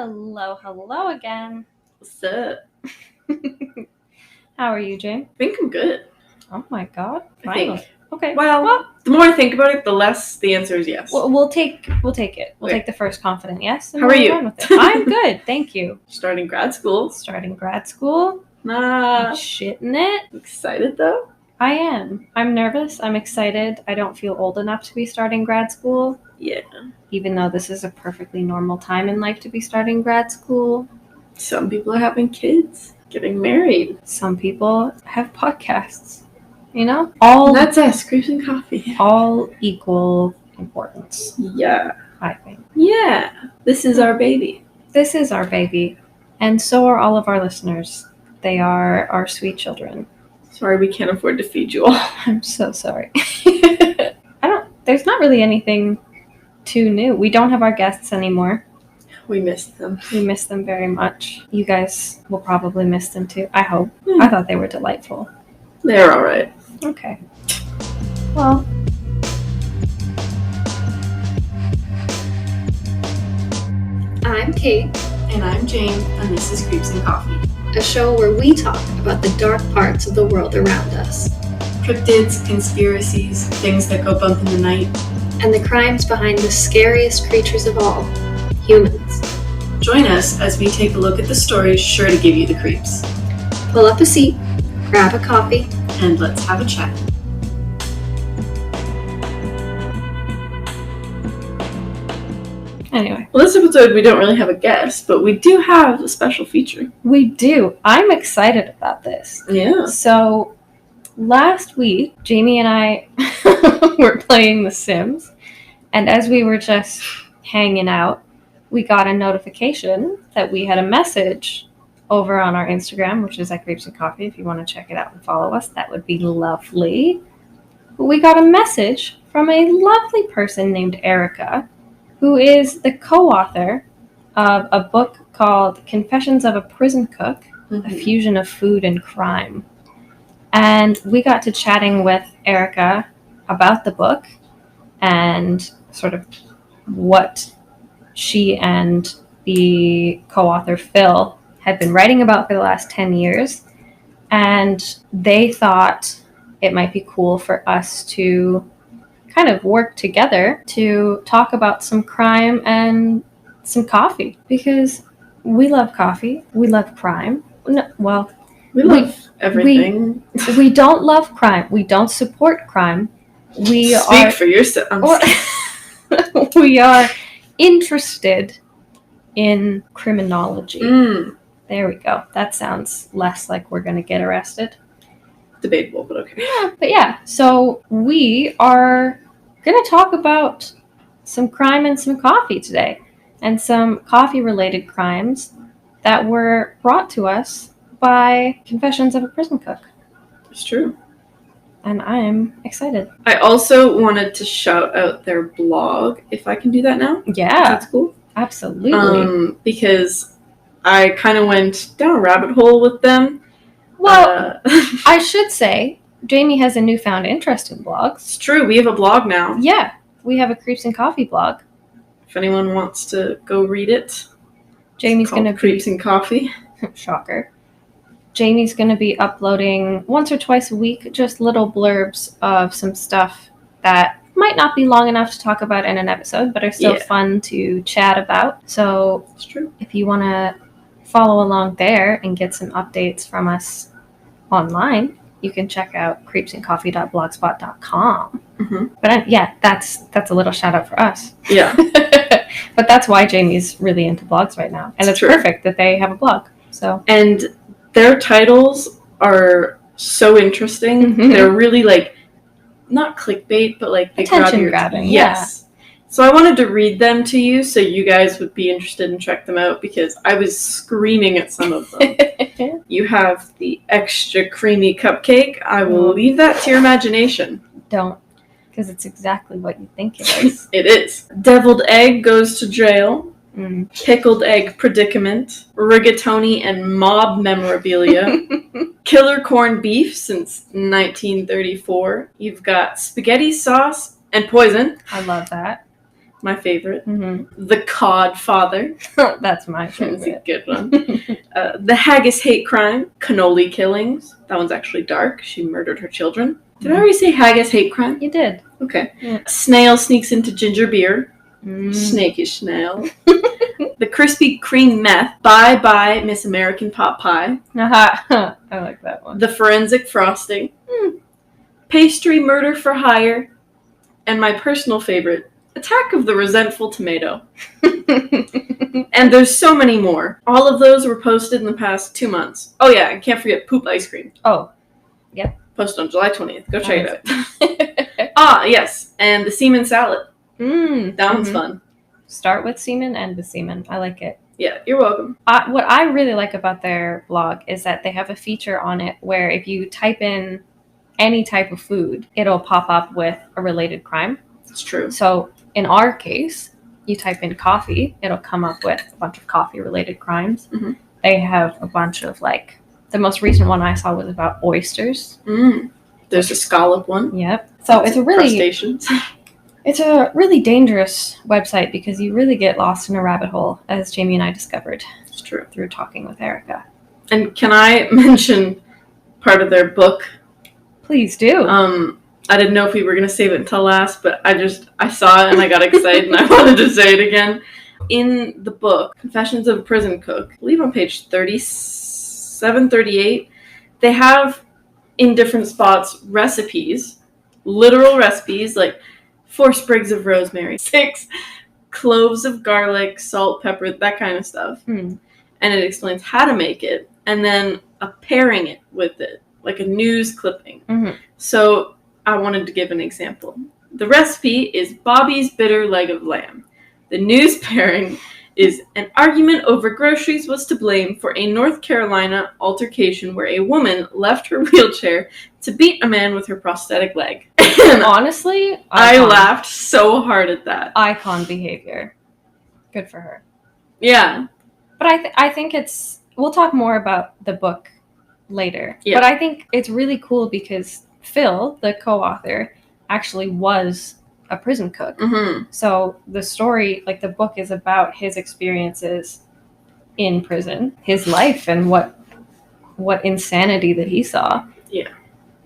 Hello again. What's up? How are you, Jane? I think I'm good. Oh my god. I think. Okay. Well, the more I think about it, the less the answer is yes. We'll take it. We'll Okay. take the first confident yes. And How we'll are you? run with it. I'm good, thank you. Starting grad school. Starting grad school. Nah. Shitting it. Excited though? I am. I'm nervous. I'm excited. I don't feel old enough to be starting grad school. Yeah. Even though this is a perfectly normal time in life to be starting grad school. Some people are having kids, getting married. Some people have podcasts. You know? All That's us, Grapes and Coffee. all equal importance, Yeah. I think. Yeah. This is our baby. This is our baby, and so are all of our listeners. They are our sweet children. Sorry we can't afford to feed you all. I'm so sorry. There's not really anything too new. We don't have our guests anymore. We missed them. We miss them very much. You guys will probably miss them too, I hope. Hmm. I thought they were delightful. They're alright. Okay. Well, I'm Kate, And I'm Jane, and this is Grapes and Coffee. a show where we talk about the dark parts of the world around us Cryptids, conspiracies, things that go bump in the night. and the crimes behind the scariest creatures of all, humans. Join us as we take a look at the stories sure to give you the creeps. Pull up a seat, grab a coffee. And let's have a chat. Anyway, Well, this episode we don't really have a guest, but we do have a special feature. we do. I'm excited about this. Yeah. So, last week, Jamie and I were playing The Sims, and as we were just hanging out, we got a notification that we had a message over on our Instagram, which is at Grapes and Coffee. If you want to check it out and follow us, that would be lovely. But we got a message from a lovely person named Erika, who is the co-author of a book called Confessions of a Prison Cook, a fusion of food and crime. And we got to chatting with Erika about the book and sort of what she and the co-author Phil had been writing about for the last 10 years. And they thought it might be cool for us to kind of work together to talk about some crime and some coffee, because we love coffee, we love crime. No, well, We love everything. we don't love crime, we don't support crime. We Speak for yourself. we are interested in criminology. There we go. That sounds less like we're going to get arrested. Debatable, but okay. But yeah, so we are going to talk about some crime and some coffee today, and some coffee-related crimes that were brought to us by Confessions of a Prison Cook. It's true. And I'm excited. I also wanted to shout out their blog, if I can do that now. Yeah, That's cool. absolutely. Because I kind of went down a rabbit hole with them. Well, I should say, Jamie has a newfound interest in blogs. It's true. We have a blog now. Yeah, we have a Creeps and Coffee blog. If anyone wants to go read it, Jamie's going to be... Creeps and Coffee. Shocker. Jamie's going to be uploading once or twice a week just little blurbs of some stuff that might not be long enough to talk about in an episode, but are still fun to chat about. So It's true. if you want to follow along there and get some updates from us online, you can check out creepsandcoffee.blogspot.com. But that's a little shout out for us. Yeah. But that's why Jamie's really into blogs right now. And it's true. perfect that they have a blog. So And their titles are so interesting. They're really not clickbait, but they attention grabbing. Yes. So I wanted to read them to you so you guys would be interested and check them out, because I was screaming at some of them. You have the extra creamy cupcake. I will leave that to your imagination. Don't, because it's exactly what you think it is. It is. Deviled egg goes to jail. Mm. Pickled egg predicament. Rigatoni and mob memorabilia. Killer corned beef since 1934. You've got spaghetti sauce and poison. I love that. my favorite. Mm-hmm. The Codfather. That's my That's a favorite. good one. The Haggis Hate Crime. Cannoli Killings. That one's actually dark. She murdered her children. Did I already say Haggis Hate Crime? You did. Okay. Yeah. Snail Sneaks into Ginger Beer. Mm. Snaky Snail. The Krispy Kreme Meth. Bye Bye Miss American Pot Pie. I like that one. The Forensic Frosting. Pastry Murder for Hire. And my personal favorite, Attack of the Resentful Tomato. And there's so many more. All of those were posted in the past 2 months. Oh yeah, and can't forget Poop Ice Cream. Oh, yep. Posted on July 20th. Go check it out. Yes, and the Semen Salad. That one's fun. Start with semen, end with semen. I like it. Yeah, you're welcome. What I really like about their blog is that they have a feature on it where if you type in any type of food, it'll pop up with a related crime. It's true. So in our case, you type in coffee, it'll come up with a bunch of coffee-related crimes. Mm-hmm. They have a bunch of, like, the most recent one I saw was about oysters. There's a scallop one. Yep. So it's a really... Crustaceans. It's a really dangerous website because you really get lost in a rabbit hole, as Jamie and I discovered. It's true. Through talking with Erika. And can I mention part of their book? Please do. I didn't know if we were going to save it until last, but I saw it and I got excited and I wanted to say it again. In the book, Confessions of a Prison Cook, I believe on page 37, 38, they have in different spots recipes, literal recipes, like 4 sprigs of rosemary, 6 cloves of garlic, salt, pepper, that kind of stuff. And it explains how to make it, and then pairing it with it, like a news clipping. So I wanted to give an example. The recipe is Bobby's Bitter Leg of Lamb. The news pairing is an argument over groceries was to blame for a North Carolina altercation where a woman left her wheelchair to beat a man with her prosthetic leg. Honestly, I laughed so hard at that. Icon behavior. Good for her. Yeah. But I think it's... We'll talk more about the book later. Yeah. But I think it's really cool because Phil, the co-author, actually was a prison cook. So the story, like the book, is about his experiences in prison, his life, and what insanity that he saw. Yeah.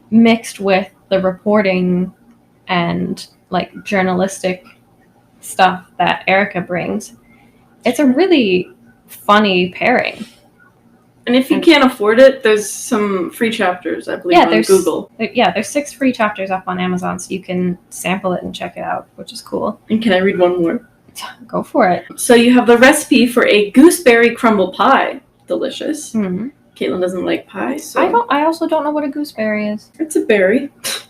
Mixed with the reporting and like journalistic stuff that Erika brings. It's a really funny pairing. And if you can't afford it, there's some free chapters, I believe, on Google. There's 6 free chapters up on Amazon, so you can sample it and check it out, which is cool. And can I read one more? Go for it. So you have the recipe for a gooseberry crumble pie. Delicious. Caitlin doesn't like pie, so... I also don't know what a gooseberry is. It's a berry.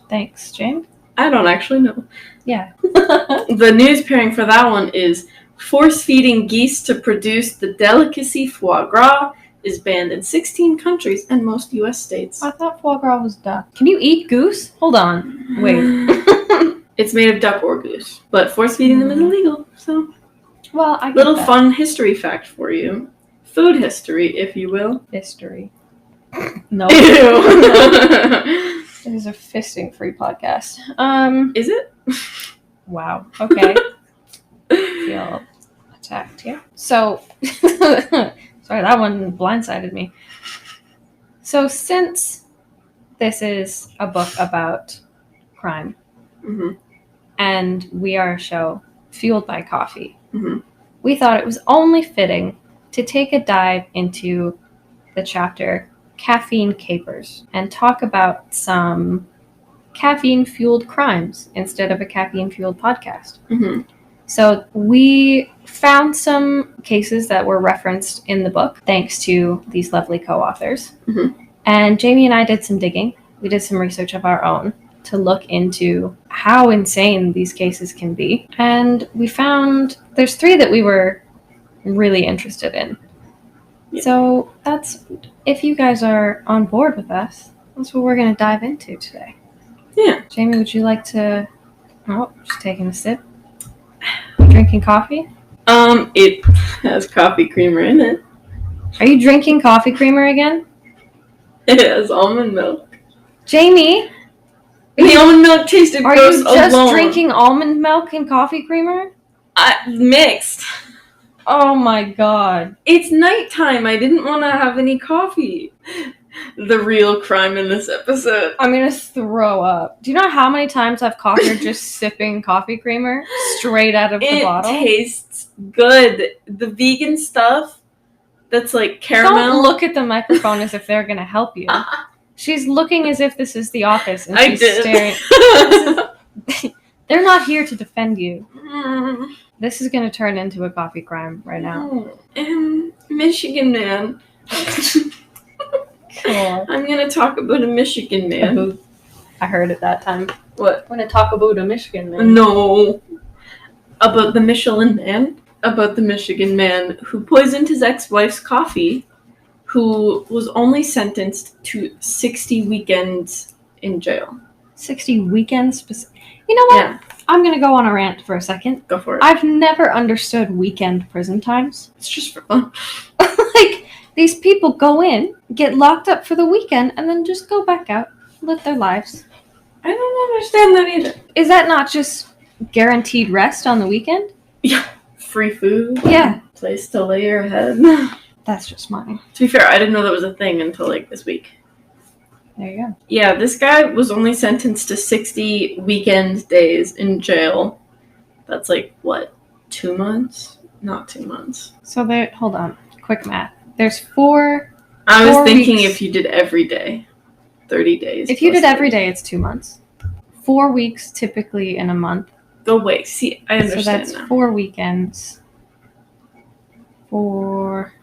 Thanks, James. I don't actually know. Yeah. The news pairing for that one is force-feeding geese to produce the delicacy foie gras is banned in 16 countries and most U.S. states. I thought foie gras was duck. Can you eat goose? Hold on. Wait. It's made of duck or goose, but force-feeding them is illegal, so... Well, I get Little that. Fun history fact for you. Food history, if you will. History. No. Ew. It is a fisting-free podcast. Is it? Wow. Okay. Feel attacked here. So... Sorry, that one blindsided me. So since this is a book about crime, and we are a show fueled by coffee, we thought it was only fitting to take a dive into the chapter Caffeine Capers and talk about some caffeine-fueled crimes instead of a caffeine-fueled podcast. So we found some cases that were referenced in the book, thanks to these lovely co-authors. And Jamie and I did some digging. We did some research of our own to look into how insane these cases can be. And we found there's 3 that we were really interested in. Yeah. So that's, if you guys are on board with us, that's what we're going to dive into today. Yeah. Jamie, would you like to... Oh, just taking a sip. Drinking coffee? It has coffee creamer in it. Are you drinking coffee creamer again? It has almond milk. Jamie! The almond milk tasted gross alone. Are you just drinking almond milk and coffee creamer? Mixed. Oh my god. It's nighttime. I didn't want to have any coffee. The real crime in this episode. I'm gonna throw up. Do you know how many times I've caught her just sipping coffee creamer straight out of the bottle? It tastes good. The vegan stuff that's like caramel. Don't look at the microphone as if they're gonna help you. She's looking as if this is the office and she's staring. They're not here to defend you. This is gonna turn into a coffee crime right now. Michigan man. Cool. I'm gonna talk about a Michigan man. I heard it that time. What? I'm gonna talk about a Michigan man. No. About the Michelin man. About the Michigan man who poisoned his ex-wife's coffee, who was only sentenced to 60 weekends in jail. 60 weekends? You know what? Yeah. I'm gonna go on a rant for a second. Go for it. I've never understood weekend prison times. It's just for fun. Like, these people go in, get locked up for the weekend, and then just go back out, live their lives. I don't understand that either. Is that not just guaranteed rest on the weekend? Yeah. Free food. Yeah. Place to lay your head. That's just mine. To be fair, I didn't know that was a thing until like this week. There you go. Yeah, this guy was only sentenced to 60 weekend days in jail. That's like, what, 2 months? Not 2 months. So there, hold on. Quick math. There's four. I was 4 thinking weeks. if you did every day, 30 days. If you plus did every 30. day, it's 2 months. 4 weeks typically in a month. Go away. See, I understand So that's now. 4 weekends. 4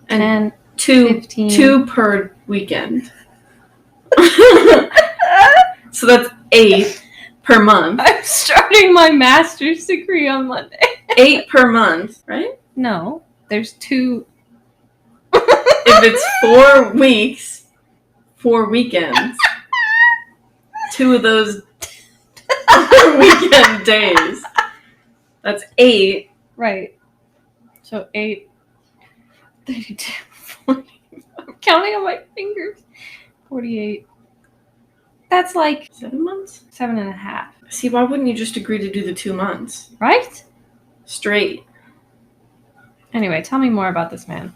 And 10, two, 15. 2 per weekend. So that's 8 per month. I'm starting my master's degree on Monday. 8 per month, right? No, there's 2. If it's 4 weeks, 4 weekends, 2 of those weekend days. That's 8. Right. So 8, 32, 40. I'm counting on my fingers. 48. That's like 7 months? 7.5. See, why wouldn't you just agree to do the 2 months? Right? Straight. Anyway, tell me more about this man.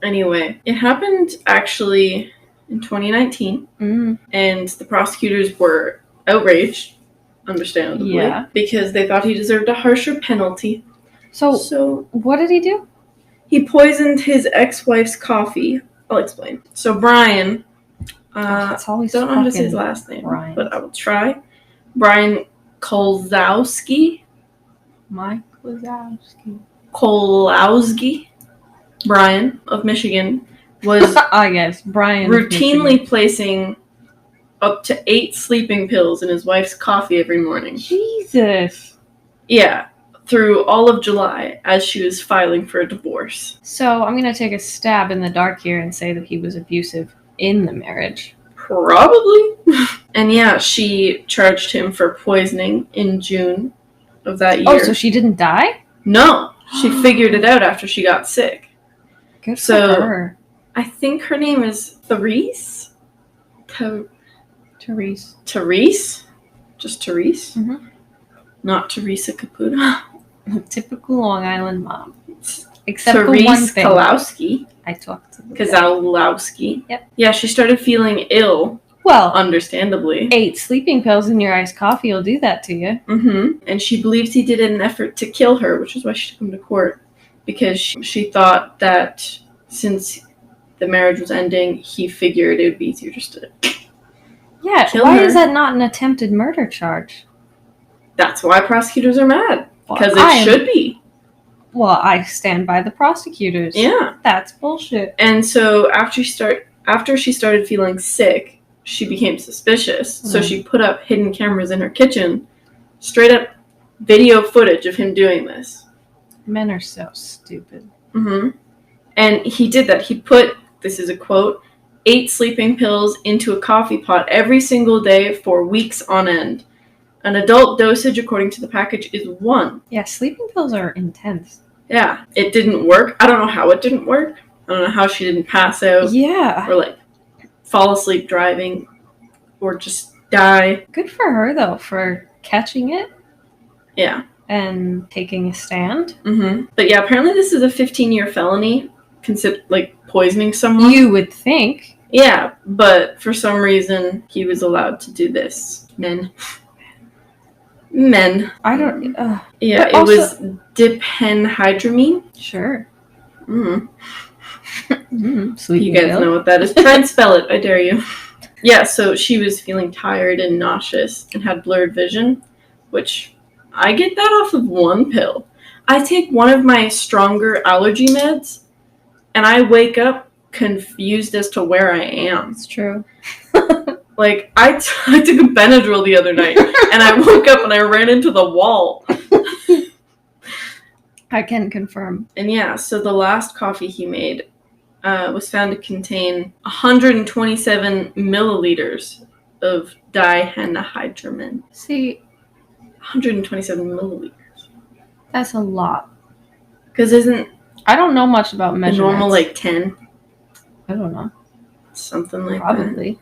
Anyway, it happened actually in 2019, and the prosecutors were outraged, understandably, because they thought he deserved a harsher penalty. So what did he do? He poisoned his ex-wife's coffee. I'll explain. So Brian, It's always don't know how to say fucking his last name, Brian. but I will try. Brian Kolzowski. Mike Wazowski. Kolowski. Brian of Michigan was Yes, Brian. routinely placing up to 8 sleeping pills in his wife's coffee every morning. Jesus. Yeah, through all of July as she was filing for a divorce. So I'm gonna take a stab in the dark here and say that he was abusive in the marriage. Probably. And yeah, she charged him for poisoning in June of that year. Oh, so she didn't die? No, she figured it out after she got sick. Good So- for her. I think her name is Therese? Therese. Therese? Just Therese? Mhm. Not Teresa Caputo. Typical Long Island mom. Except for one Therese thing. Kalowski. I talked to the Kazalowski. Yep. Yeah, she started feeling ill, Well, understandably. 8 sleeping pills in your iced coffee will do that to you. And she believes he did it in an effort to kill her, which is why she took him to court. Because she thought that since the marriage was ending, he figured it would be easier just to... Yeah, Kill why her. is that not an attempted murder charge? That's why prosecutors are mad. Well, Because I it am- should be. Well, I stand by the prosecutors. Yeah. That's bullshit. And so after she started feeling sick, she became suspicious. So she put up hidden cameras in her kitchen, straight up video footage of him doing this. Men are so stupid. And he did that. He put, this is a quote, 8 sleeping pills into a coffee pot every single day for weeks on end. An adult dosage, according to the package, is 1. Yeah, sleeping pills are intense. Yeah, it didn't work. I don't know how it didn't work. I don't know how she didn't pass out Yeah. or like fall asleep driving or just die. Good for her, though, for catching it. Yeah. and taking a stand. Mm-hmm. But yeah, apparently this is a 15-year felony, poisoning someone. You would think. Yeah, but for some reason he was allowed to do this. Men. I don't. Yeah, it was diphenhydramine. Sure. You guys know what that is. Try and spell it, I dare you. Yeah, so she was feeling tired and nauseous and had blurred vision, which I get that off of one pill. I take one of my stronger allergy meds, and I wake up confused as to where I am. It's true. Like, I took a Benadryl the other night, and I woke up and I ran into the wall. I can confirm. And yeah, so the last coffee he made was found to contain 127 milliliters of diphenhydramine. See, 127 milliliters. that's a lot. Because isn't I don't know much about measurements. normal like 10? I don't know. Something like Probably.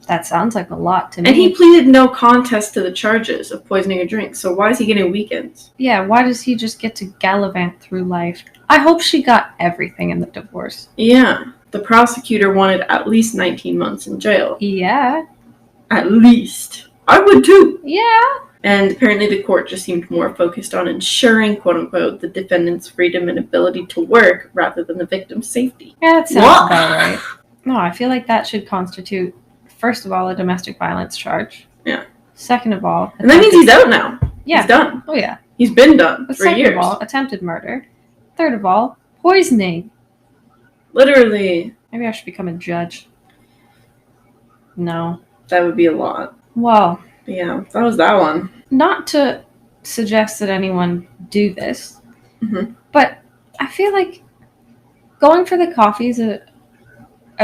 That sounds like a lot to me. And he pleaded no contest to the charges of poisoning a drink, so why is he getting weekends? Yeah, why does he just get to gallivant through life? I hope she got everything in the divorce. Yeah. The prosecutor wanted at least 19 months in jail. Yeah. At least. I would too. Yeah. And apparently the court just seemed more focused on ensuring, quote-unquote, the defendant's freedom and ability to work rather than the victim's safety. Yeah, that sounds about right. No, I feel like that should constitute, first of all, a domestic violence charge. Yeah. Second of all... And that means he's out now. Yeah. He's done. Oh, yeah. He's been done But for second years. of all, attempted murder. Third of all, poisoning. Literally. Maybe I should become a judge. No. That would be a lot. Well... Yeah, that was that one. Not to suggest that anyone do this, but I feel like going for the coffee is a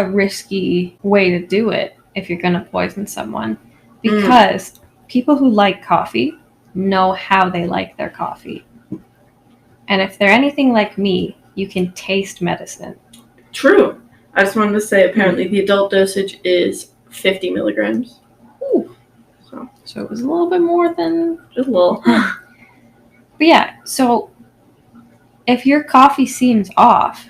risky way to do it if you're going to poison someone, because people who like coffee know how they like their coffee. And if they're anything like me, you can taste medicine. True. I just wanted to say, apparently the adult dosage is 50 milligrams. Ooh. So it was a little bit more than... Just a little. But yeah, so if your coffee seems off,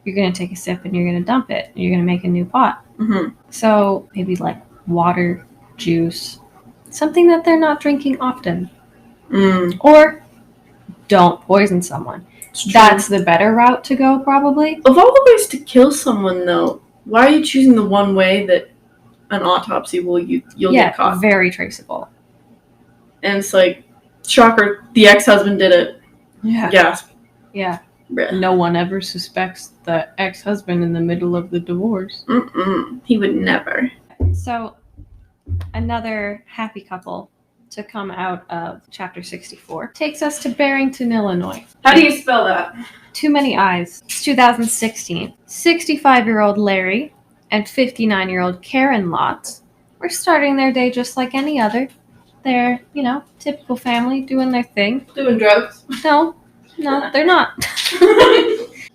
you're going to take a sip and you're going to dump it. And you're going to make a new pot. Mm-hmm. So maybe like water, juice, something that they're not drinking often. Or don't poison someone. That's the better route to go, probably. Of all the ways to kill someone, though, why are you choosing the one way that an autopsy you'll get caught? Yeah, very traceable. And it's like, shocker, the ex-husband did it. Yeah. Gasp. Yeah. Blech. No one ever suspects the ex-husband in the middle of the divorce. He would never. So, another happy couple to come out of Chapter 64 takes us to Barrington, Illinois. How do you spell that? Too many I's. It's 2016. 65-year-old Larry and 59-year-old Karen Lotz were starting their day just like any other. They're, typical family doing their thing. Doing drugs? No, they're not.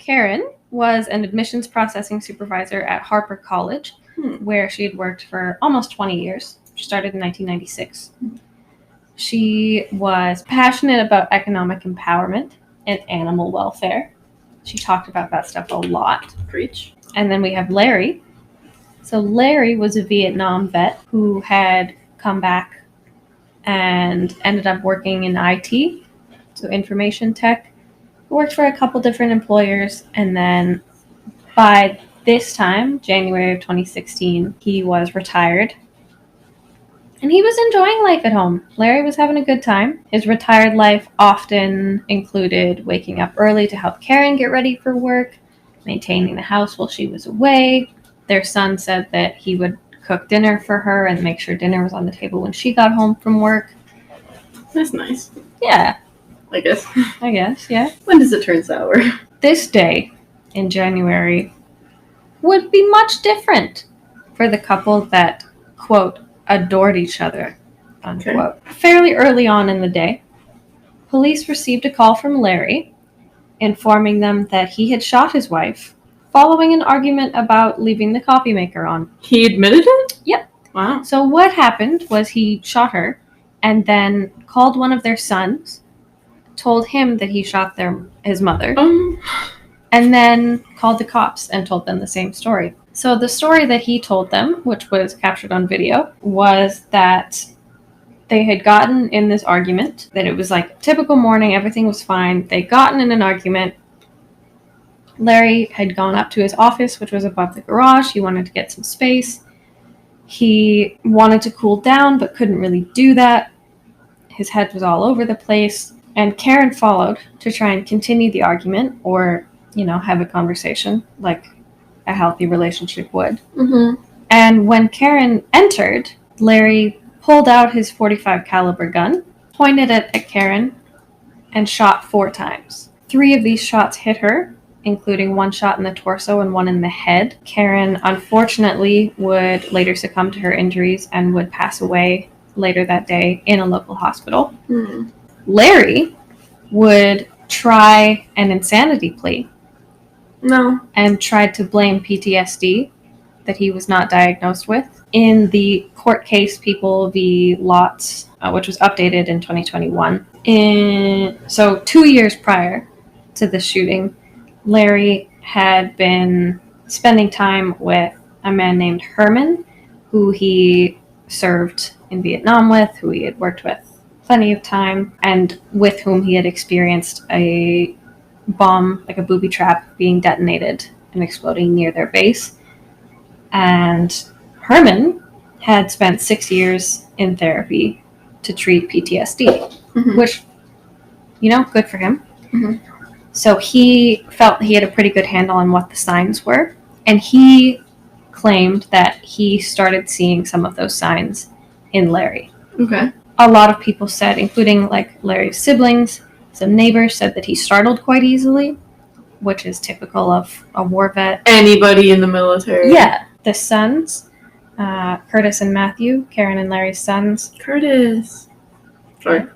Karen was an admissions processing supervisor at Harper College, where she had worked for almost 20 years. She started in 1996. She was passionate about economic empowerment and animal welfare. She talked about that stuff a lot. Preach. And then we have Larry. So Larry was a Vietnam vet who had come back and ended up working in IT, so information tech. He worked for a couple different employers, and then by this time, January of 2016, he was retired. And he was enjoying life at home. Larry was having a good time. His retired life often included waking up early to help Karen get ready for work, maintaining the house while she was away. Their son said that he would cook dinner for her and make sure dinner was on the table when she got home from work. That's nice. Yeah. I guess, yeah. When does it turn sour? This day in January would be much different for the couple that, quote, adored each other, unquote. Okay. Fairly early on in the day, police received a call from Larry informing them that he had shot his wife following an argument about leaving the coffee maker on. He admitted it? Yep. Wow. So what happened was he shot her and then called one of their sons, told him that he shot his mother, Um, and then called the cops and told them the same story. So the story that he told them, which was captured on video, was that they had gotten in this argument, that it was like a typical morning, everything was fine. They'd gotten in an argument. Larry had gone up to his office, which was above the garage. He wanted to get some space. He wanted to cool down, but couldn't really do that. His head was all over the place. And Karen followed to try and continue the argument or, have a conversation like a healthy relationship would. Mm-hmm. And when Karen entered, Larry pulled out his .45 caliber gun, pointed it at Karen, and shot 4 times. 3 of these shots hit her, including 1 shot in the torso and 1 in the head. Karen, unfortunately, would later succumb to her injuries and would pass away later that day in a local hospital. Mm. Larry would try an insanity plea. No. And tried to blame PTSD that he was not diagnosed with. In the court case People v. Lotz, which was updated in 2021. So 2 years prior to the shooting, Larry had been spending time with a man named Herman, who he served in Vietnam with, who he had worked with plenty of time, and with whom he had experienced a bomb, like a booby trap, being detonated and exploding near their base. And Herman had spent 6 years in therapy to treat PTSD, which, good for him. Mm-hmm. So he felt he had a pretty good handle on what the signs were, and he claimed that he started seeing some of those signs in Larry. Okay. A lot of people said, including like Larry's siblings, some neighbors said that he startled quite easily, which is typical of a war vet. Anybody in the military. Yeah. The sons, Curtis and Matthew, Karen and Larry's sons. Curtis. Sorry.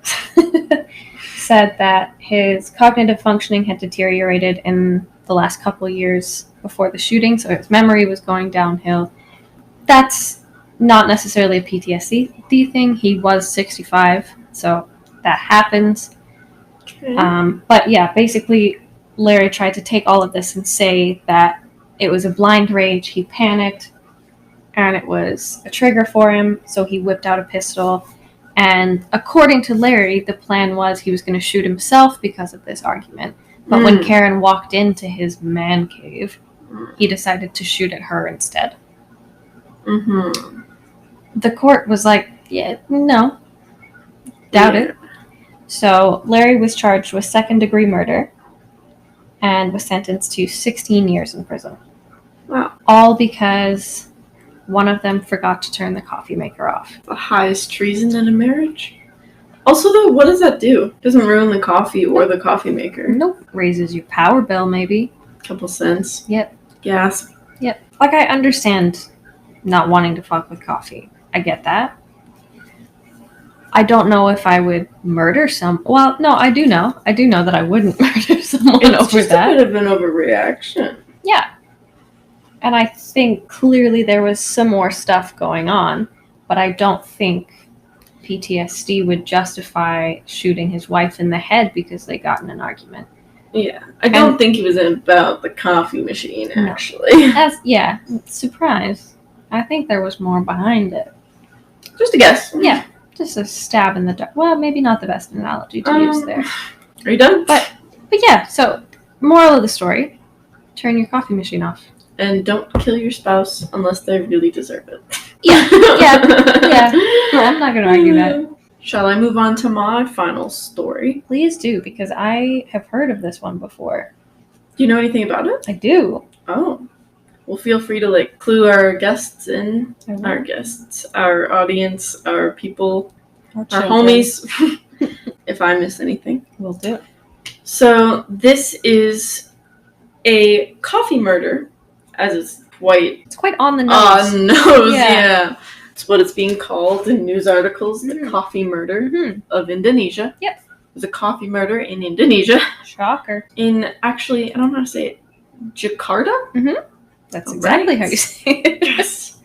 Said that his cognitive functioning had deteriorated in the last couple years before the shooting, so his memory was going downhill. That's not necessarily a PTSD thing. He was 65, so that happens. Okay. But yeah, basically, Larry tried to take all of this and say that it was a blind rage. He panicked, and it was a trigger for him, so he whipped out a pistol. And according to Larry, the plan was he was going to shoot himself because of this argument. But when Karen walked into his man cave, he decided to shoot at her instead. Mm-hmm. The court was like, yeah, no, doubt it. So Larry was charged with second-degree murder and was sentenced to 16 years in prison. Wow. All because one of them forgot to turn the coffee maker off. The highest treason in a marriage? Also, though, what does that do? Doesn't ruin the coffee or the coffee maker. Nope. Raises your power bill, maybe. Couple cents. Yep. Gas. Yep. Like, I understand not wanting to fuck with coffee. I get that. I don't know if I would murder Well, no, I do know. I do know that I wouldn't murder someone It's over just that. a bit of an overreaction. Yeah. And I think clearly there was some more stuff going on, but I don't think PTSD would justify shooting his wife in the head because they got in an argument. Yeah. I don't think he was about the coffee machine, actually. Yeah, surprise. I think there was more behind it. Just a guess. Yeah, just a stab in the dark. Well, maybe not the best analogy to use there. Are you done? But yeah, so moral of the story, turn your coffee machine off. And don't kill your spouse unless they really deserve it. Yeah. I'm not going to argue that. Shall I move on to my final story? Please do, because I have heard of this one before. Do you know anything about it? I do. Oh. Well, feel free to, clue our guests in. Our guests, our audience, our people, our homies. If I miss anything. We'll do. So, this is a coffee murder, as it's quite on the nose. On nose, yeah. It's what it's being called in news articles, the coffee murder of Indonesia. Yep. It was a coffee murder in Indonesia. Shocker. Actually, I don't know how to say it, Jakarta? Mm-hmm. That's exactly how you say it. Yes.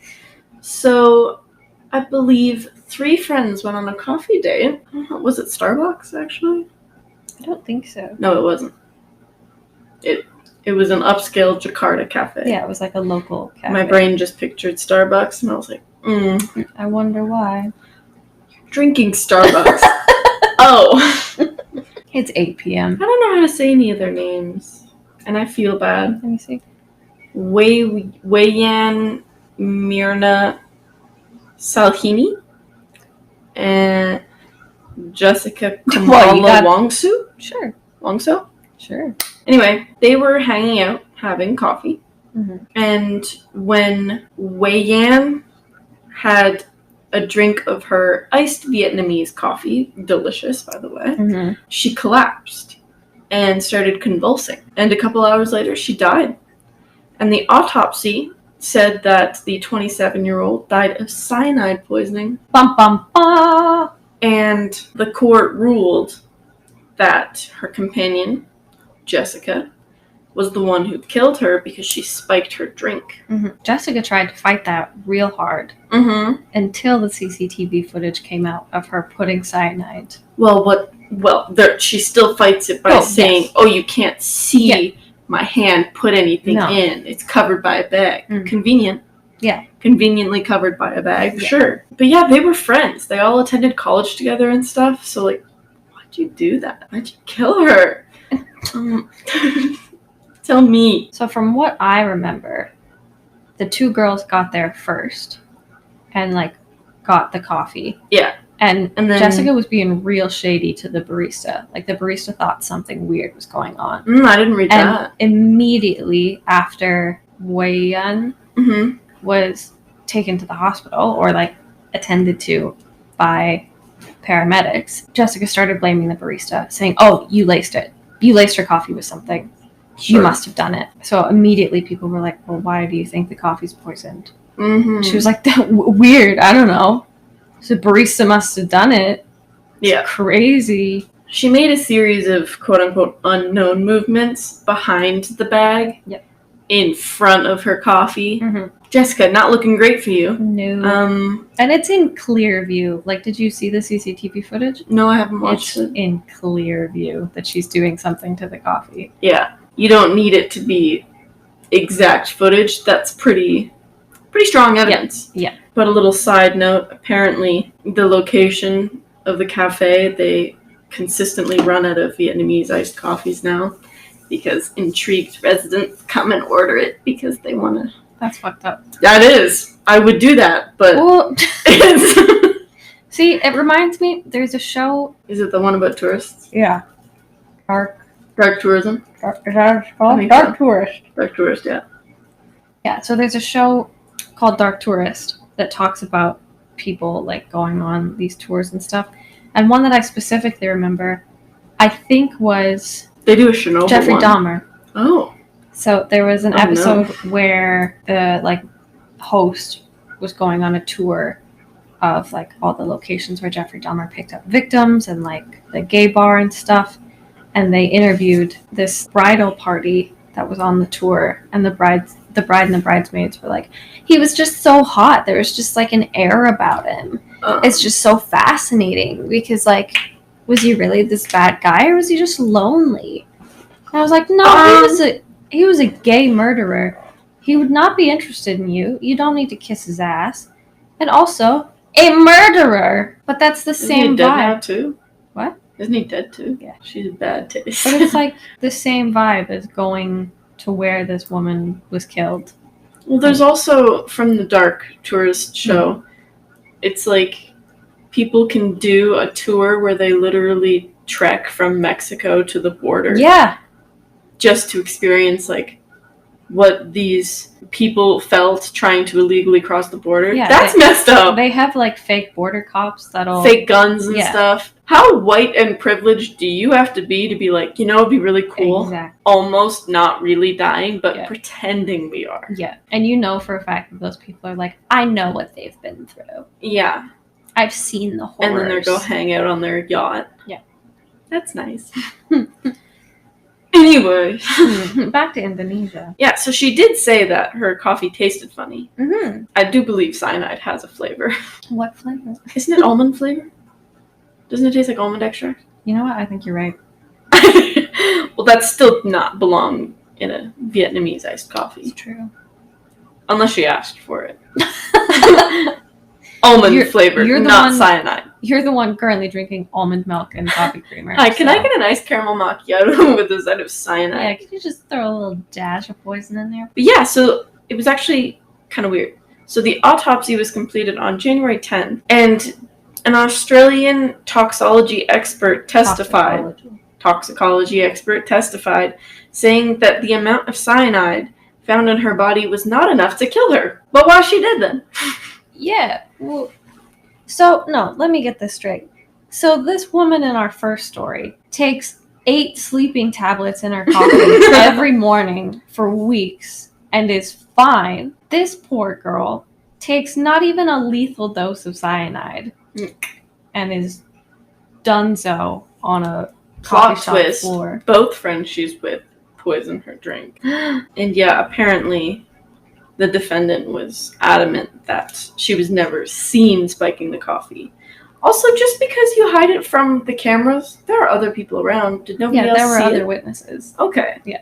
So, I believe 3 friends went on a coffee date. Was it Starbucks, actually? I don't think so. No, it wasn't. It was an upscale Jakarta cafe. Yeah, it was like a local cafe. My brain just pictured Starbucks, and I was like, I wonder why. Drinking Starbucks. Oh. It's 8 p.m. I don't know how to say any of their names, and I feel bad. Let me see. Weiyan Mirna Salhini and Jessica Kamala Wongsu? Sure. Wongso? Sure. Anyway, they were hanging out, having coffee, and when Weiyan had a drink of her iced Vietnamese coffee, delicious, by the way, she collapsed and started convulsing. And a couple hours later, she died. And the autopsy said that the 27-year-old died of cyanide poisoning. Bum, bum, bum. And the court ruled that her companion, Jessica, was the one who killed her because she spiked her drink. Jessica tried to fight that real hard until the CCTV footage came out of her putting cyanide. She still fights it by saying, "Oh, you can't see my hand put anything in. It's covered by a bag." Convenient. Yeah. Conveniently covered by a bag, sure. But yeah, they were friends. They all attended college together and stuff. So, like, why'd you do that? Why'd you kill her? Tell me. So from what I remember, the two girls got there first and, like, got the coffee. Yeah. And then Jessica was being real shady to the barista. Like, the barista thought something weird was going on. I didn't read that. Immediately after Weiyan was taken to the hospital or, like, attended to by paramedics, Jessica started blaming the barista, saying, "Oh, you laced it. You laced her coffee with something. Sure. You must have done it." So immediately people were like, "Well, why do you think the coffee's poisoned?" She was like, "Weird. I don't know. So the barista must have done it." It's crazy. She made a series of quote-unquote unknown movements behind the bag in front of her coffee. Jessica, not looking great for you. No. And it's in clear view. Like, did you see the CCTV footage? No, I haven't watched it. It's in clear view that she's doing something to the coffee. Yeah. You don't need it to be exact footage. That's pretty strong evidence. Yeah. But a little side note, apparently the location of the cafe, they consistently run out of Vietnamese iced coffees now because intrigued residents come and order it because they want to. That's fucked up. That is. I would do that, but See, it reminds me, there's a show. Is it the one about tourists? Yeah. Dark tourism? Is that called? Dark Tourist. Dark Tourist, yeah. Yeah, so there's a show called Dark Tourist that talks about people, like, going on these tours and stuff. And one that I specifically remember, I think was... They do a Chernobyl Jeffrey one. Dahmer. Oh. So there was an episode where the, like, host was going on a tour of, like, all the locations where Jeffrey Dahmer picked up victims and, like, the gay bar and stuff. And they interviewed this bridal party that was on the tour, and the bride and the bridesmaids were like, he was just so hot. There was just, like, an air about him. It's just so fascinating because, like, was he really this bad guy or was he just lonely? And I was like, no, he was a gay murderer. He would not be interested in you. You don't need to kiss his ass. And also, a murderer. But that's the same vibe. Isn't he dead now too? What? Isn't he dead too? Yeah. She's a bad taste. But it's like the same vibe as going to where this woman was killed. Well, there's also, from the Dark Tourist show, it's like people can do a tour where they literally trek from Mexico to the border. Yeah. Just to experience, like, what these people felt trying to illegally cross the border. Yeah, that's messed up. They have, like, fake border cops that'll... Fake guns and stuff. How white and privileged do you have to be like, you know, it'd be really cool. Exactly. Almost not really dying, but pretending we are. Yeah. And you know for a fact that those people are like, I know what they've been through. Yeah. I've seen the horrors. And then they go hang out on their yacht. Yeah. That's nice. Anyway. Back to Indonesia. Yeah, so she did say that her coffee tasted funny. Mm-hmm. I do believe cyanide has a flavor. What flavor? Isn't it almond flavor? Doesn't it taste like almond extract? You know what? I think you're right. Well, that's still not belong in a Vietnamese iced coffee. It's true. Unless she asked for it. Almond flavored, not cyanide. You're the one currently drinking almond milk and coffee creamer. Hi, can I get a nice caramel macchiato with a side of cyanide? Yeah, could you just throw a little dash of poison in there? But yeah, so it was actually kind of weird. So the autopsy was completed on January 10th, and an Australian toxicology expert testified, saying that the amount of cyanide found in her body was not enough to kill her. But why she did then? Yeah, well, so, no, let me get this straight. So this woman in our first story takes 8 sleeping tablets in her coffee every morning for weeks and is fine. This poor girl takes not even a lethal dose of cyanide and is donezo on a coffee shop floor. Both friends she's with poison her drink. And yeah, apparently the defendant was adamant that she was never seen spiking the coffee. Also, just because you hide it from the cameras, there are other people around. Did nobody else see it? Yeah, there were other witnesses. Okay. Yeah.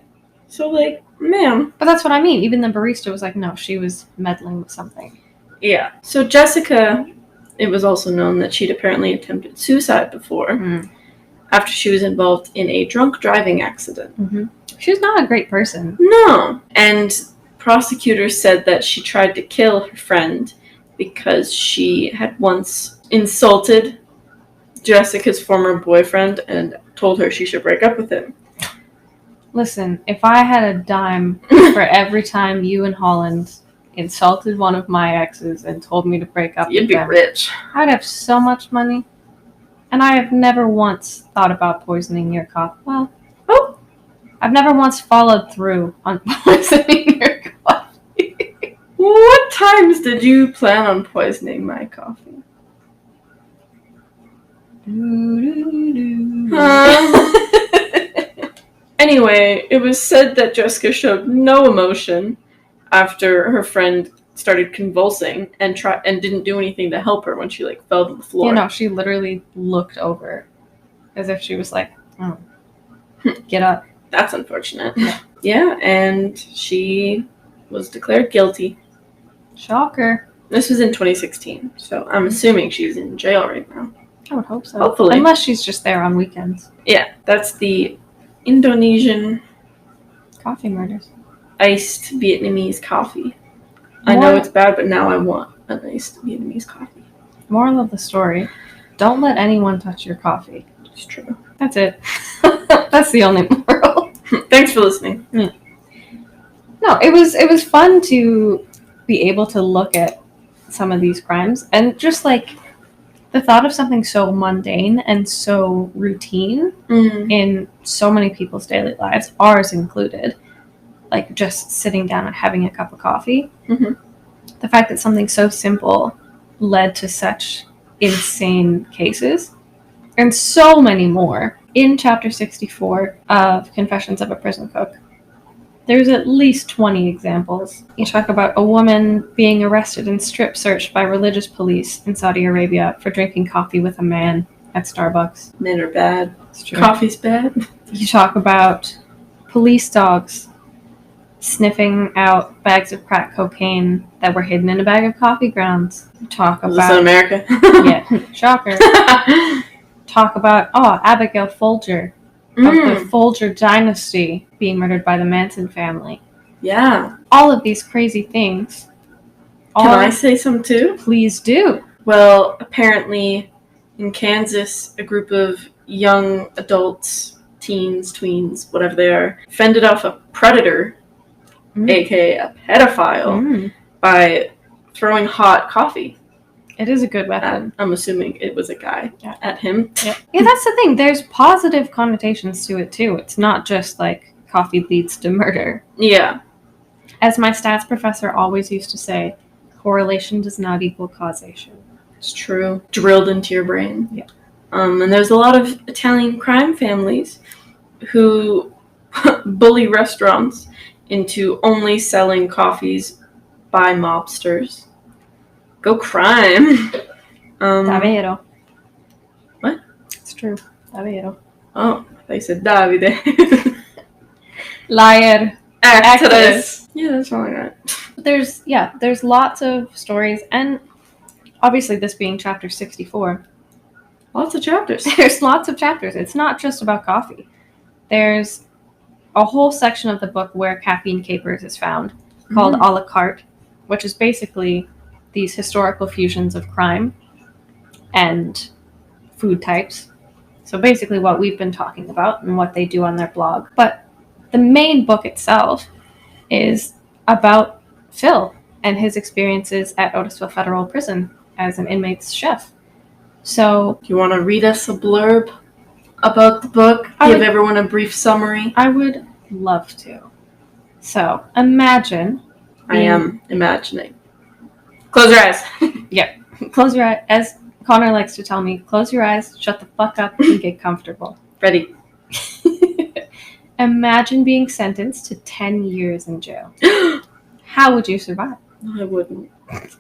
So, like, man. But that's what I mean. Even the barista was like, no, she was meddling with something. Yeah. So Jessica, it was also known that she'd apparently attempted suicide before after she was involved in a drunk driving accident. Mm-hmm. She was not a great person. No. And prosecutors said that she tried to kill her friend because she had once insulted Jessica's former boyfriend and told her she should break up with him. Listen, if I had a dime for every time you and Holland insulted one of my exes and told me to break up with them, you'd be rich. I'd have so much money. And I have never once thought about poisoning your coffee. Well, I've never once followed through on poisoning your coffee. What times did you plan on poisoning my coffee? Anyway, it was said that Jessica showed no emotion after her friend started convulsing and didn't do anything to help her when she fell to the floor. You know, she literally looked over as if she was like, oh, get up. That's unfortunate. Yeah, and she was declared guilty. Shocker. This was in 2016, so I'm assuming she's in jail right now. I would hope so. Hopefully. Unless she's just there on weekends. Yeah, that's the Indonesian coffee murders. Iced Vietnamese coffee. I know it's bad, but now I want an iced Vietnamese coffee. Moral of the story, don't let anyone touch your coffee. It's true. That's it. That's the only moral. Thanks for listening. No, it was fun to be able to look at some of these crimes and just the thought of something so mundane and so routine in so many people's daily lives, ours included, just sitting down and having a cup of coffee. The fact that something so simple led to such insane cases and so many more. In chapter 64 of Confessions of a Prison Cook, there's at least 20 examples. You talk about a woman being arrested and strip searched by religious police in Saudi Arabia for drinking coffee with a man at Starbucks. Men are bad. It's true. Coffee's bad. You talk about police dogs sniffing out bags of crack cocaine that were hidden in a bag of coffee grounds. You talk about... Is this in America? Yeah, shocker. Talk about, Abigail Folger of the Folger dynasty being murdered by the Manson family. Yeah. All of these crazy things. Can I say some too? Please do. Well, apparently in Kansas, a group of young adults, teens, tweens, whatever they are, fended off a predator, aka a pedophile, by throwing hot coffee. It is a good weapon. I'm assuming it was a guy at him. Yeah, that's the thing. There's positive connotations to it, too. It's not just coffee leads to murder. Yeah. As my stats professor always used to say, correlation does not equal causation. It's true. Drilled into your brain. Yeah. And there's a lot of Italian crime families who bully restaurants into only selling coffees by mobsters. Go crime. Davvero. What? It's true. Davvero. Oh, they said Davide. Liar. Actress. Yeah, that's all I got. There's lots of stories, and obviously this being chapter 64, Lots of chapters. there's lots of chapters. It's not just about coffee. There's a whole section of the book where Caffeine Capers is found, called a la carte, which is basically these historical fusions of crime and food types. So basically what we've been talking about and what they do on their blog. But the main book itself is about Phil and his experiences at Otisville Federal Prison as an inmate's chef. So, do you want to read us a blurb about the book? Give everyone a brief summary. I would love to. So, imagine. I am imagining. Close your eyes. Yeah. Close your eyes. As Connor likes to tell me, close your eyes, shut the fuck up, and get comfortable. Ready. Imagine being sentenced to 10 years in jail. How would you survive? I wouldn't.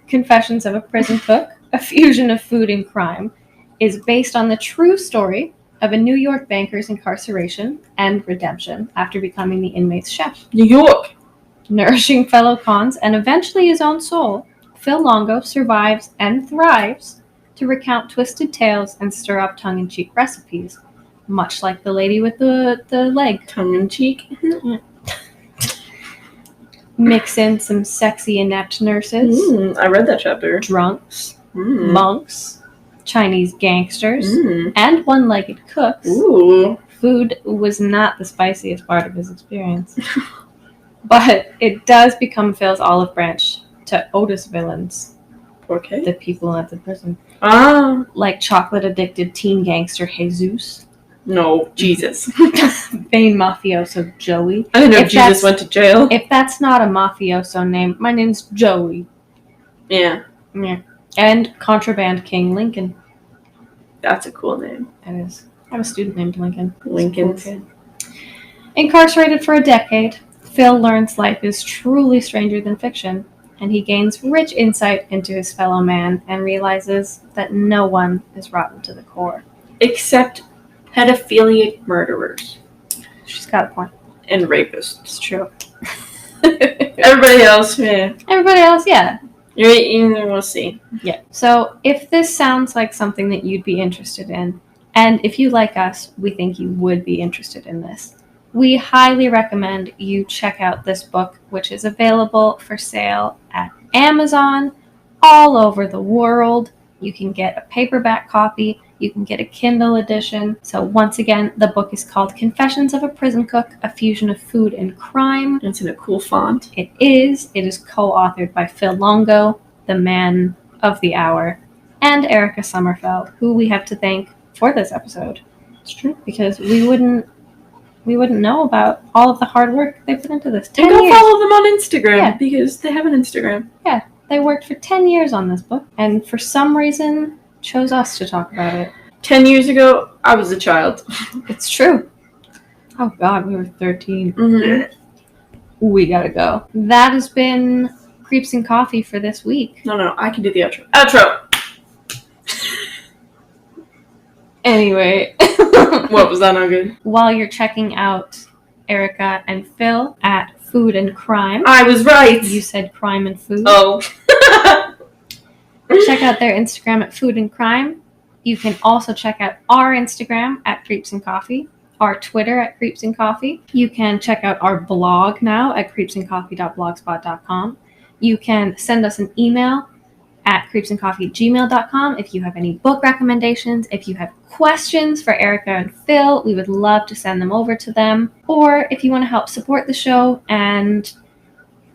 Confessions of a Prison Cook, a fusion of food and crime, is based on the true story of a New York banker's incarceration and redemption after becoming the inmate's chef. New York! Nourishing fellow cons and eventually his own soul, Phil Longo survives and thrives to recount twisted tales and stir up tongue-in-cheek recipes, much like the lady with the leg. Tongue-in-cheek? Mix in some sexy inept nurses. I read that chapter. Drunks. Monks. Chinese gangsters. And one-legged cooks. Ooh. Food was not the spiciest part of his experience. But it does become Phil's olive branch to Otis villains. Okay. The people at the prison. Ah. Like chocolate-addicted teen gangster Jesus. No, Jesus. Vain mafioso Joey. I didn't know Jesus went to jail. If that's not a mafioso name, my name's Joey. Yeah. Yeah. And Contraband King Lincoln. That's a cool name. It is. I have a student named Lincoln. Lincoln. Cool. Incarcerated for a decade, Phil learns life is truly stranger than fiction, and he gains rich insight into his fellow man and realizes that no one is rotten to the core. Except pedophilic murderers. She's got a point. And rapists. It's true. Everybody else, yeah. Everybody else, yeah. We'll see. Yeah. So if this sounds like something that you'd be interested in, and if you like us, we think you would be interested in this, we highly recommend you check out this book, which is available for sale at Amazon all over the world. You can get a paperback copy. You can get a Kindle edition. So once again, the book is called Confessions of a Prison Cook, a fusion of food and crime. It's in a cool font. It is. It is co-authored by Phil Longo, the man of the hour, and Erika Somerfeld, who we have to thank for this episode. It's true. Because we wouldn't know about all of the hard work they put into this. 10 and go years. follow them on Instagram, because they have an Instagram. Yeah. They worked for 10 years on this book, and for some reason chose us to talk about it. 10 years ago, I was a child. It's true. Oh God, we were 13. Mm-hmm. We gotta go. That has been Creeps and Coffee for this week. No, I can do the outro. Outro! Anyway. What, was that not good? While you're checking out Erika and Phil at Food and Crime. I was right! You said crime and food. Oh. Check out their Instagram at Food and Crime. You can also check out our Instagram at Creeps and Coffee, our Twitter at Creeps and Coffee. You can check out our blog now at creepsandcoffee.blogspot.com. You can send us an email at creepsandcoffee@gmail.com if you have any book recommendations. If you have questions for Erika and Phil, we would love to send them over to them. Or if you want to help support the show and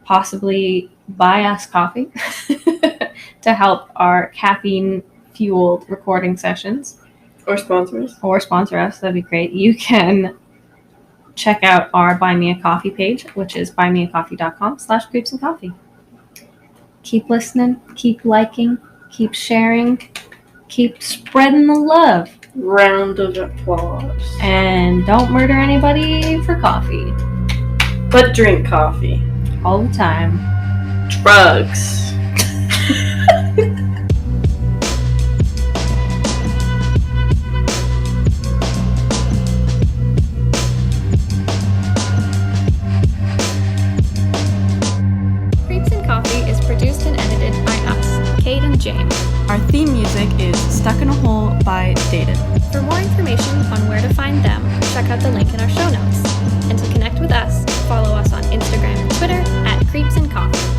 possibly buy us coffee to help our caffeine-fueled recording sessions. Or sponsors. Or sponsor us, that'd be great. You can check out our Buy Me a Coffee page, which is buymeacoffee.com/creepsandcoffee. Keep listening, keep liking, keep sharing, keep spreading the love. Round of applause. And don't murder anybody for coffee. But drink coffee. All the time. Drugs. James. Our theme music is Stuck in a Hole by Dated. For more information on where to find them, check out the link in our show notes. And to connect with us, follow us on Instagram and Twitter at Creeps and Coffee.